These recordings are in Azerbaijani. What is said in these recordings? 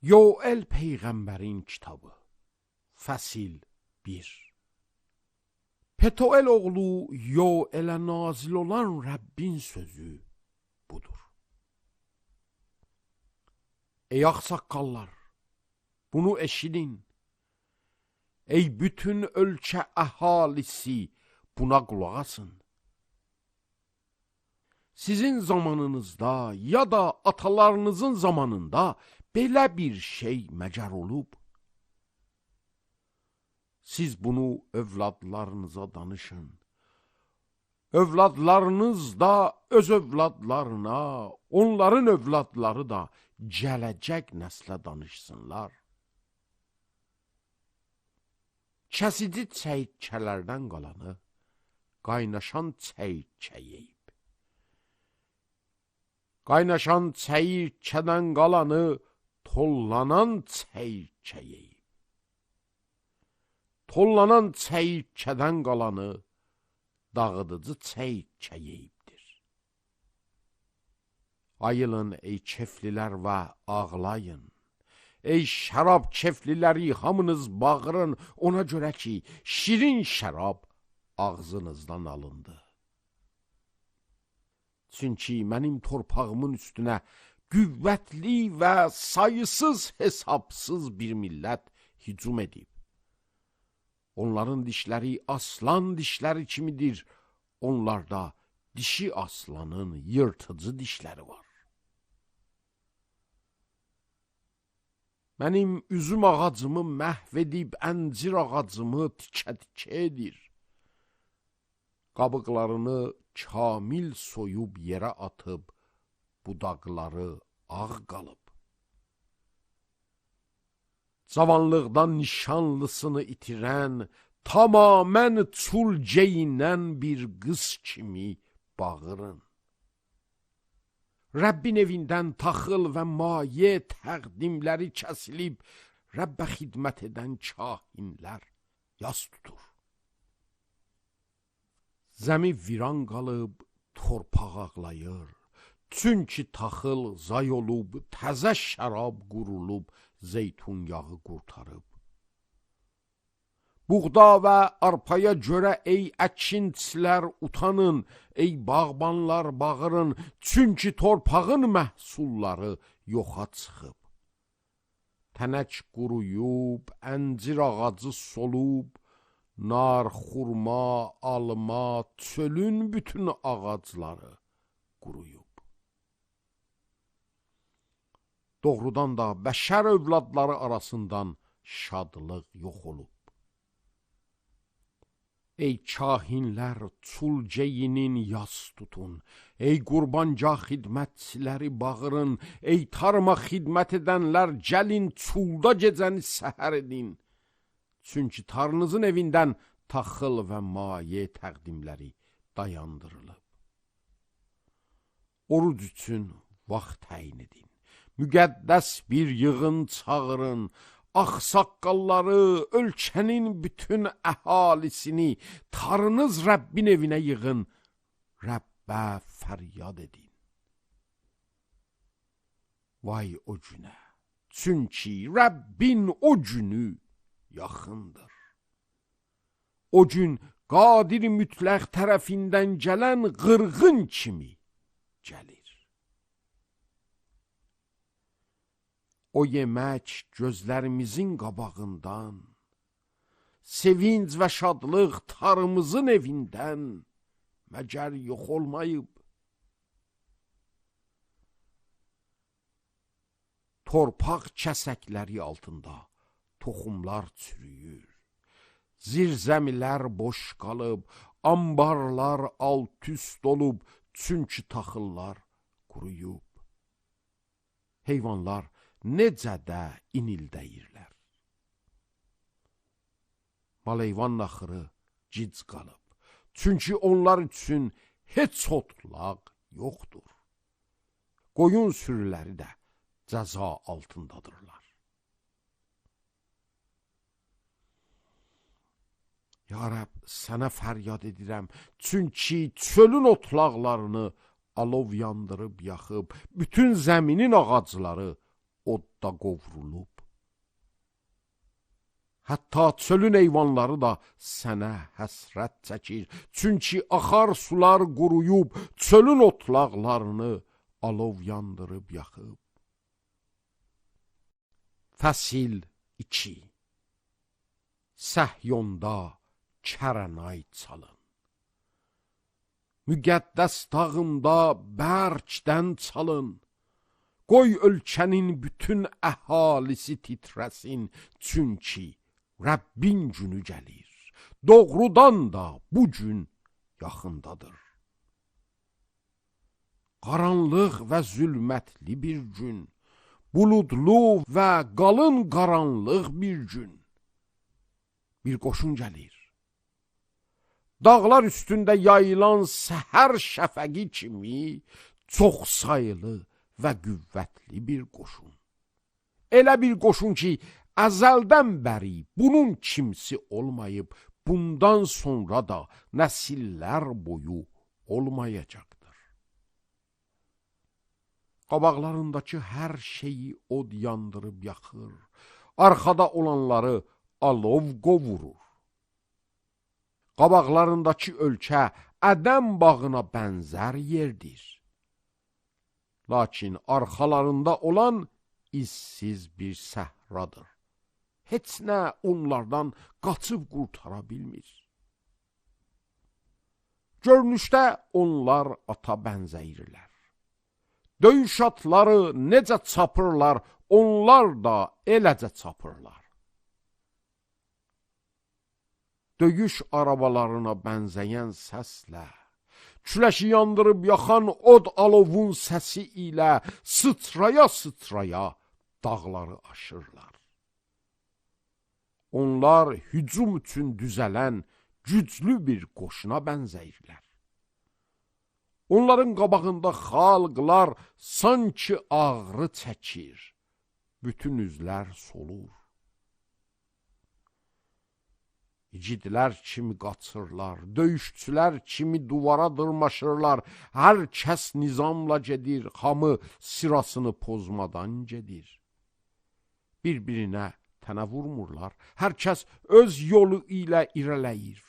Yoel Peyğəmbərin kitabı Fəsil 1. Petuel oğlu Yoelə nazil olan Rəbbin sözü budur. Ey ağsaqqallar, bunu eşidin. Ey bütün ölkə əhalisi, buna qulaq asın. Sizin zamanınızda ya da atalarınızın zamanında belə bir şey məcər olub. Siz bunu övladlarınıza danışın. Övladlarınız da öz övladlarına, onların övladları da gələcək nəslə danışsınlar. Kəsici çəyirtkələrdən qalanı qaynaşan çəyirtkə yeyib. Qaynaşan çəyirtkədən qalanı tollanan çəyirtkə yeyib. Tollanan çəyirtkədən qalanı dağıdıcı çəyirtkə yeyibdir. Ayılın ey keflilər və ağlayın. Ey şərab kefliləri, hamınız bağırın, ona görə ki, şirin şərab ağzınızdan alındı. Çünki mənim torpağımın üstünə qüvvətli və sayısız hesabsız bir millət hücum edib. Onların dişləri aslan dişləri kimidir, onlarda dişi aslanın yırtıcı dişləri var. Mənim üzüm ağacımı məhv edib, əncir ağacımı tikə-tikə edir. Qabıqlarını kamil soyub yerə atıb, budaqları ağ qalıb. Cavanlıqdan nişanlısını itirən, tamamən çul geyinən bir qız kimi bağırın. Rəbbin evindən taxıl və maye təqdimləri kəsilib, Rəbbə xidmət edən kahinlər yas tutur. Zəmi viran qalıb, torpaq ağlayır. Çünki taxıl zay olub, təzə şərab qurulub, zeytun yağı qurtarıb. Buğda və arpaya görə ey əkinçilər utanın, ey bağbanlar bağırın, çünki torpağın məhsulları yoxa çıxıb. Tənək quruyub, əncir ağacı solub, nar, xurma, alma, çölün bütün ağacları quruyub. Doğrudan da bəşər övladları arasından şadlıq yox olub. Ey kahinlər, çul geyinin yas tutun. Ey qurbanca xidmətçiləri bağırın. Ey tarıma xidmət edənlər, gəlin çulda gecəni səhər edin. Çünki tarınızın evindən taxıl və maye təqdimləri dayandırılıb. Oruc üçün vaxt təyin edin. Müqəddəs bir yığın çağırın. Ağsaqqalları, ölkənin bütün əhalisini tarınız Rəbbin evinə yığın. Rəbbə fəryad edin. Vay o günə, çünki Rəbbin o günü yaxındır. O gün qadir mütləq tərəfindən gələn qırğın kimi gəlir. O yemək gözlərimizin qabağından, sevinc və şadlıq tarımızın evindən məgər yox olmayıb. Torpaq kəsəkləri altında toxumlar çürüyür. Zirzəmilər boş qalıb, ambarlar alt-üst olub, çünki taxıllar quruyub. Heyvanlar necə də inildəyirlər. Maleyvan naxırı gic qalıb, çünki onlar üçün heç otlaq yoxdur. Qoyun sürüləri də cəza altındadırlar. Ya Rəbb, sənə fəryad edirəm, çünki çölün otlaqlarını alov yandırıb yaxıb, bütün zəminin ağacları odda qovrulub. Hətta çölün heyvanları da sənə həsrət çəkir. Çünki axar sular quruyub, çölün otlaqlarını alov yandırıb yaxıb. Fəsil 2. Səhyonda kərənay çalın. Müqəddəs dağımda bərkdən çalın. Qoy ölkənin bütün əhalisi titrəsin. Çünki Rəbbin günü gəlir. Doğrudan da bu gün yaxındadır. Qaranlıq və zülmətli bir gün. Buludlu və qalın qaranlıq bir gün. Bir qoşun gəlir. Dağlar üstündə yayılan səhər şəfəqi kimi çox sayılı və qüvvətli bir qoşun. Elə bir qoşun ki, əzəldən bəri bunun kimsi olmayıb, bundan sonra da nəsillər boyu olmayacaqdır. Qabaqlarındakı hər şeyi od yandırıb yaxır, arxada olanları alov qovurur. Qabaqlarındakı ölkə Ədəm bağına bənzər yerdir. Lakin arxalarında olan izsiz bir səhradır. Heç nə onlardan qaçıb qurtara bilmir. Görünüşdə onlar ata bənzəyirlər. Döyüş atları necə çapırlar, onlar da eləcə çapırlar. Döyüş arabalarına bənzəyən səslə, küləşi yandırıb yaxan od alovun səsi ilə sıçraya-sıçraya dağları aşırlar. Onlar hücum üçün düzələn güclü bir qoşuna bənzəyirlər. Onların qabağında xalqlar sanki ağrı çəkir, bütün üzlər solur. İgidlər kimi qaçırlar, döyüşçülər kimi duvara dırmaşırlar, hər kəs nizamla gedir, hamı sırasını pozmadan gedir. Bir-birinə tənə vurmurlar, hər kəs öz yolu ilə irələyir.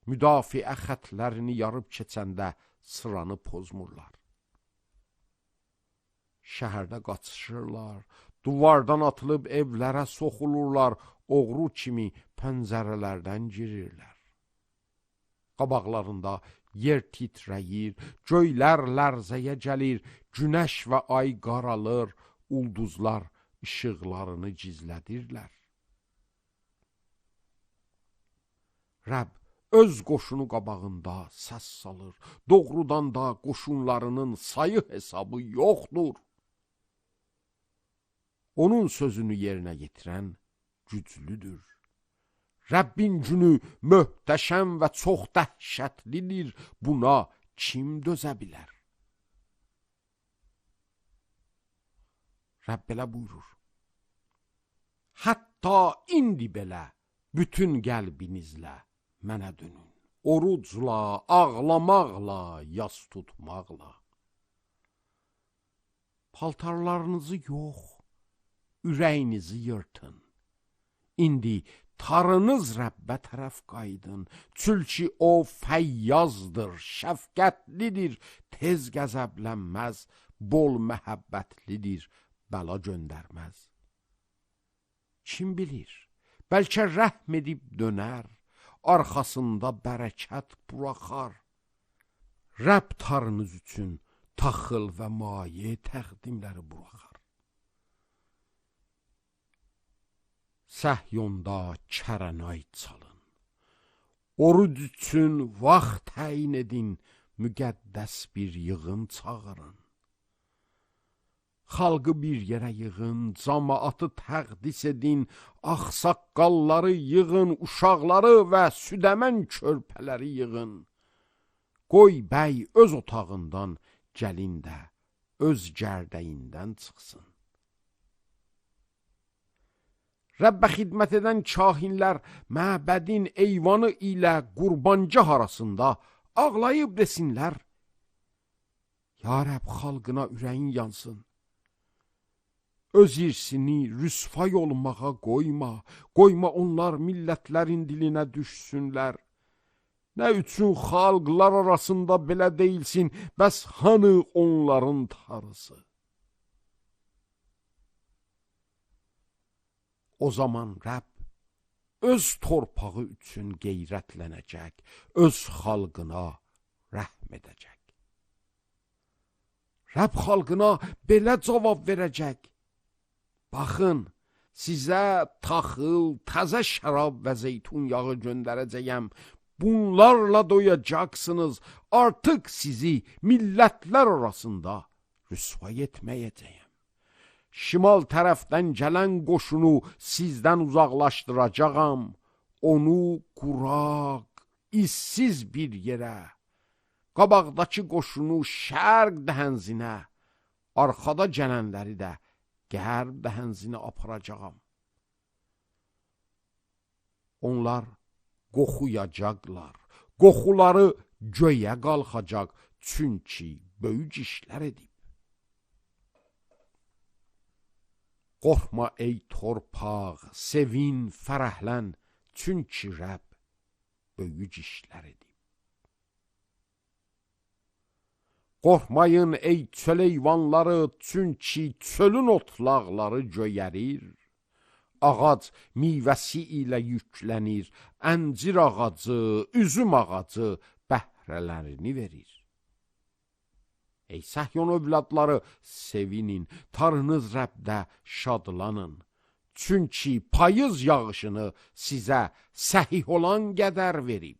Müdafiə xətlərini yarıb keçəndə sıranı pozmurlar. Şəhərdə qaçışırlar, duvardan atılıb evlərə soxulurlar, oğru kimi pəncərələrdən girirlər. Qabaqlarında yer titrəyir, göylər lərzəyə gəlir, günəş və ay qaralır, ulduzlar işıqlarını gizlədirlər. Rəbb öz qoşunu qabağında səs salır, doğrudan da qoşunlarının sayı hesabı yoxdur. Onun sözünü yerinə yetirən güclüdür. Rəbbin günü möhtəşəm və çox dəhşətlidir, buna kim dözə bilər? Rəbb belə buyurur. Hətta indi belə bütün qəlbinizlə mənə dönün. Orucla, ağlamaqla, yas tutmaqla. Paltarlarınızı yox, ürəyinizi yırtın. İndi tarınız Rəbbə tərəf qaydın. Çünki o fəyyazdır, şəfqətlidir, tez qəzəblənməz, bol məhəbbətlidir, bəla göndərməz. Kim bilir, bəlkə rəhm edib dönər, arxasında bərəkət buraxar. Rəbb tarınız üçün taxıl və maye təqdimləri buraxar. Səhyonda kərənay çalın. Oruc üçün vaxt təyin edin, müqəddəs bir yığın çağırın. Xalqı bir yerə yığın, cəmaatı təqdis edin, ağsaqqalları yığın, uşaqları və südəmən körpələri yığın. Qoy bəy öz otağından, gəlin də öz gərdəyindən çıxsın. Rəbbə xidmət edən kahinlər məbədin eyvanı ilə qurbancaq arasında ağlayıb desinlər: Ya Rəbb, xalqına ürəyin yansın. öz irsini rüsvay olmağa qoyma. Qoyma onlar millətlərin dilinə düşsünlər. Nə üçün xalqlar arasında belə deyilsin, bəs hanı onların tarısı? O zaman Rəbb öz torpağı üçün qeyrətlənəcək, öz xalqına rəhm edəcək. Rəbb xalqına belə cavab verəcək: baxın, sizə taxıl, təzə şərab və zeytun yağı göndərəcəyəm. Bunlarla doyacaqsınız. Artıq sizi millətlər arasında rüsvay etməyəcəyəm. Şimal tərəfdən gələn qoşunu sizdən uzaqlaşdıracağam. Onu quraq, izsiz bir yerə, qabaqdakı qoşunu şərq dəhənzinə, arxada gələnləri də qərb dəhənzinə aparacağam. Onlar qoxuyacaqlar, qoxuları göyə qalxacaq, çünki böyük işlər edib. Qorxma ey torpaq, sevin, fərəhlən, çünki Rəbb böyük işlər edib. Qorxmayın ey çöl heyvanları, çünki çölün otlaqları göyərir. Ağac meyvəsi ilə yüklənir, əncir ağacı, üzüm ağacı bəhrələrini verir. Ey Səhyon övladları, sevinin, tarınız Rəbdə şadlanın. Çünki payız yağışını sizə səhih olan qədər verib.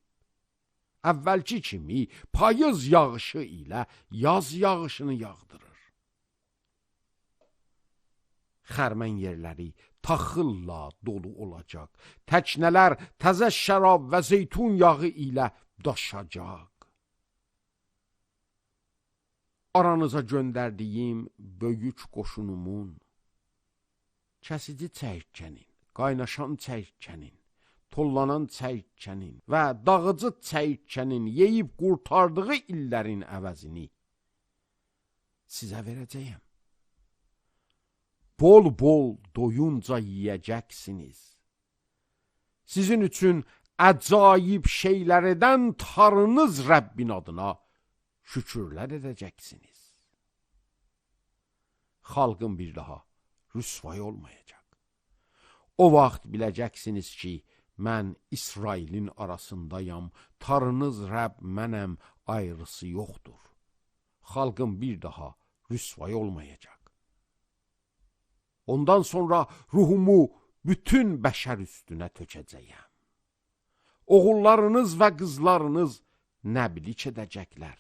Əvvəlki kimi payız yağışı ilə yaz yağışını yağdırır. Xərmən yerləri taxılla dolu olacaq. Təknələr təzə şərab və zeytun yağı ilə daşacaq. Aranıza göndərdiyim böyük qoşunumun kəsici çəyirtkənin, qaynaşan çəyirtkənin, tollanan çəyirtkənin və dağıcı çəyirtkənin yeyib qurtardığı illərin əvəzini sizə verəcəyəm. Bol-bol doyunca yiyəcəksiniz. Sizin üçün əcaib şeylər edən tarınız Rəbbin adına şükürlər edəcəksiniz. Xalqın bir daha rüsvay olmayacaq. O vaxt biləcəksiniz ki, mən İsrailin arasındayam, tarınız Rəbb mənəm, ayrısı yoxdur. Xalqın bir daha rüsvay olmayacaq. Ondan sonra ruhumu bütün bəşər üstünə tökəcəyəm. Oğullarınız və qızlarınız nəbilik edəcəklər.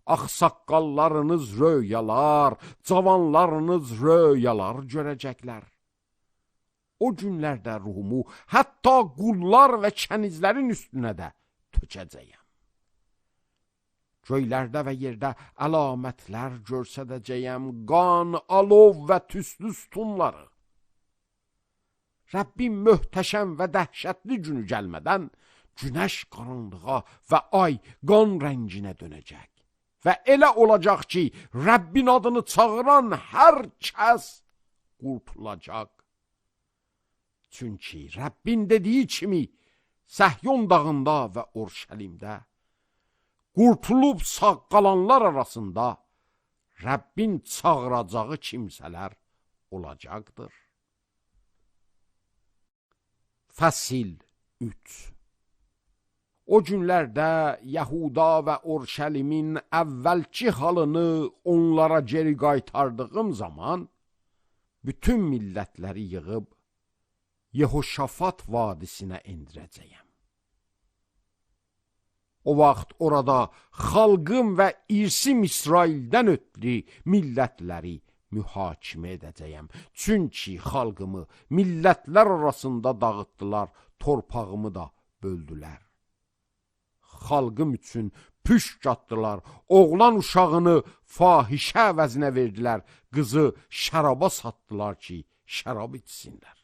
Ağsaqqallarınız röyalar, cavanlarınız röyalar görəcəklər. O günlərdə ruhumu hətta qullar və kənizlərin üstünə də tökəcəyəm. Göylərdə və yerdə əlamətlər görsədəcəyəm, qan, alov və tüslü sütunları. Rəbbin möhtəşəm və dəhşətli günü gəlmədən günəş qaranlığa və ay qan rənginə dönəcək. Və elə olacaq ki, Rəbbin adını çağıran hər kəs qurtulacaq. Çünki Rəbbin dediyi kimi Səhyon dağında və Urşəlimdə qurtulub sağ qalanlar arasında Rəbbin çağıracağı kimsələr olacaqdır. Fəsil 3. O günlərdə Yahuda və Urşəlimin əvvəlki halını onlara geri qaytardığım zaman bütün millətləri yığıb Yehoşafat vadisinə endirəcəyəm. O vaxt orada xalqım və irsim İsraildən ötürü millətləri mühakimə edəcəyəm. Çünki xalqımı millətlər arasında dağıtdılar, torpağımı da böldülər. Xalqım üçün püşk atdılar, oğlan uşağını fahişə əvəzinə verdilər, qızı şəraba satdılar ki, şərab içsinlər.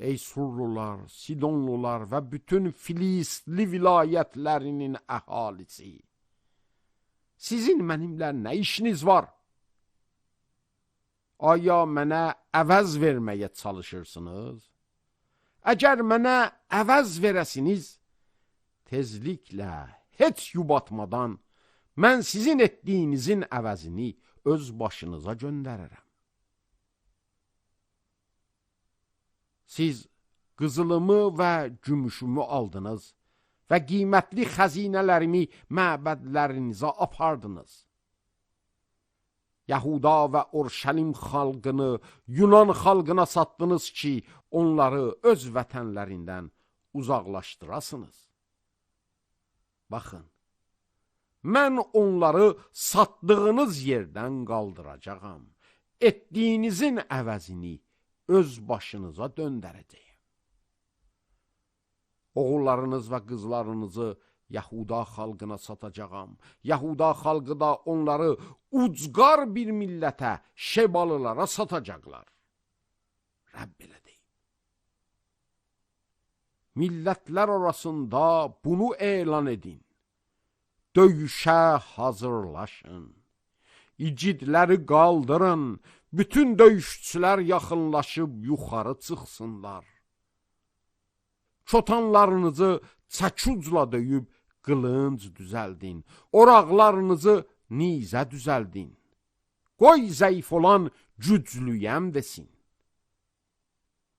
Ey Surlular, Sidonlular və bütün Filistli vilayətlərinin əhalisi, sizin mənimlə nə işiniz var? aya mənə əvəz verməyə çalışırsınız? Əgər mənə əvəz verəsiniz, tezliklə, heç yubatmadan, mən sizin etdiyinizin əvəzini öz başınıza göndərərəm. Siz qızılımı və gümüşümü aldınız və qiymətli xəzinələrimi məbədlərinizə apardınız. Yahuda və Urşəlim xalqını Yunan xalqına satdınız ki, onları öz vətənlərindən uzaqlaşdırasınız. Baxın, mən onları satdığınız yerdən qaldıracağam. Etdiyinizin əvəzini öz başınıza döndərəcəyim. Oğullarınız və qızlarınızı Yahuda xalqına satacağam. Yahuda xalqı da onları ucqar bir millətə, Şebalılara satacaqlar. Rəbb belə deyib. Millətlər arasında bunu elan edin. Döyüşə hazırlaşın. İgidləri qaldırın. Bütün döyüşçülər yaxınlaşıb yuxarı çıxsınlar. Çotanlarınızı çəkucla döyüb qılınc düzəldin. Oraqlarınızı nizə düzəldin. Qoy zəif olan güclüyəm desin.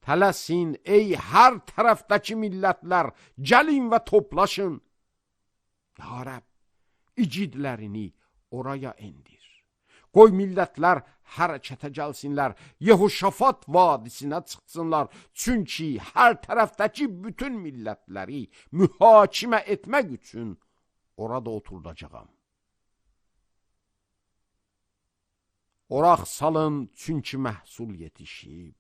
Tələsin ey hər tərəfdəki millətlər, gəlin və toplaşın. Ya Rəbb, igidlərini oraya endir. Qoy millətlər hərəkətə gəlsinlər, Yehoşafat vadisinə çıxsınlar. Çünki hər tərəfdəki bütün millətləri mühakimə etmək üçün orada oturdacağam. Oraq salın, çünki məhsul yetişib.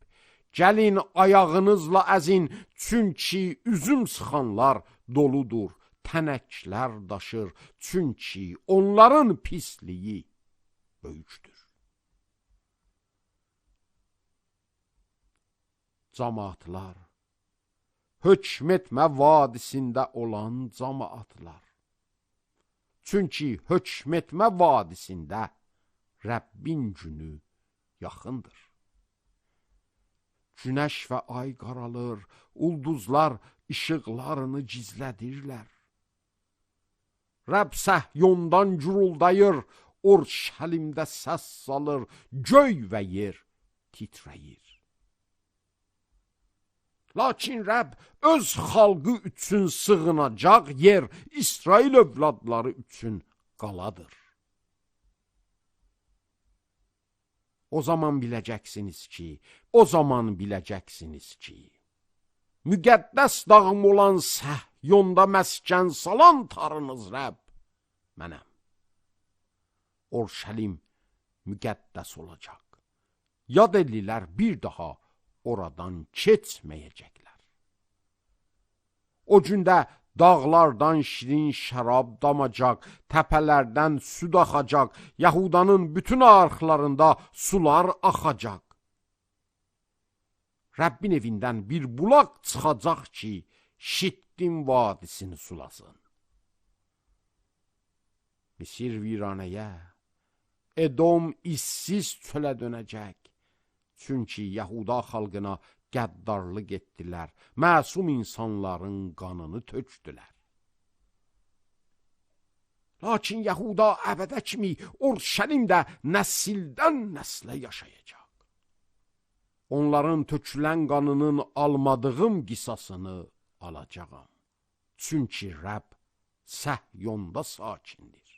Gəlin ayağınızla əzin, çünki üzüm sıxanlar doludur. Tənəklər daşır, çünki onların pisliyi böyükdür. Camaatlar, hökm etmə vadisində olan camaatlar. Çünki hökm etmə vadisində Rəbbin günü yaxındır. Günəş və ay qaralır, ulduzlar işıqlarını gizlədirlər. Rəbb Səhyondan guruldayır, Urşəlimdə səs salır, göy və yer titrəyir. Lakin Rəbb öz xalqı üçün sığınacaq yer, İsrail övladları üçün qaladır. O zaman biləcəksiniz ki, müqəddəs dağım olan Səhyonda məskən salan tarınız Rəbb mənəm. Urşəlim müqəddəs olacaq. Yad ellilər bir daha oradan keçməyəcəklər. O gündə dağlardan şirin şərab damacaq, təpələrdən süd axacaq, Yahudanın bütün arxlarında sular axacaq. Rəbbin evindən bir bulaq çıxacaq ki, Şittim vadisini sulasın. Misir viranəyə, Edom işsiz çölə dönəcək. Çünki Yahuda xalqına qəddarlıq etdilər, məsum insanların qanını tökdülər. Lakin Yahuda əbədə kimi Urşəlimdə nəsildən nəslə yaşayacaq. Onların tökülən qanının almadığım qisasını alacağam. Çünki Rəbb Səhyonda sakindir.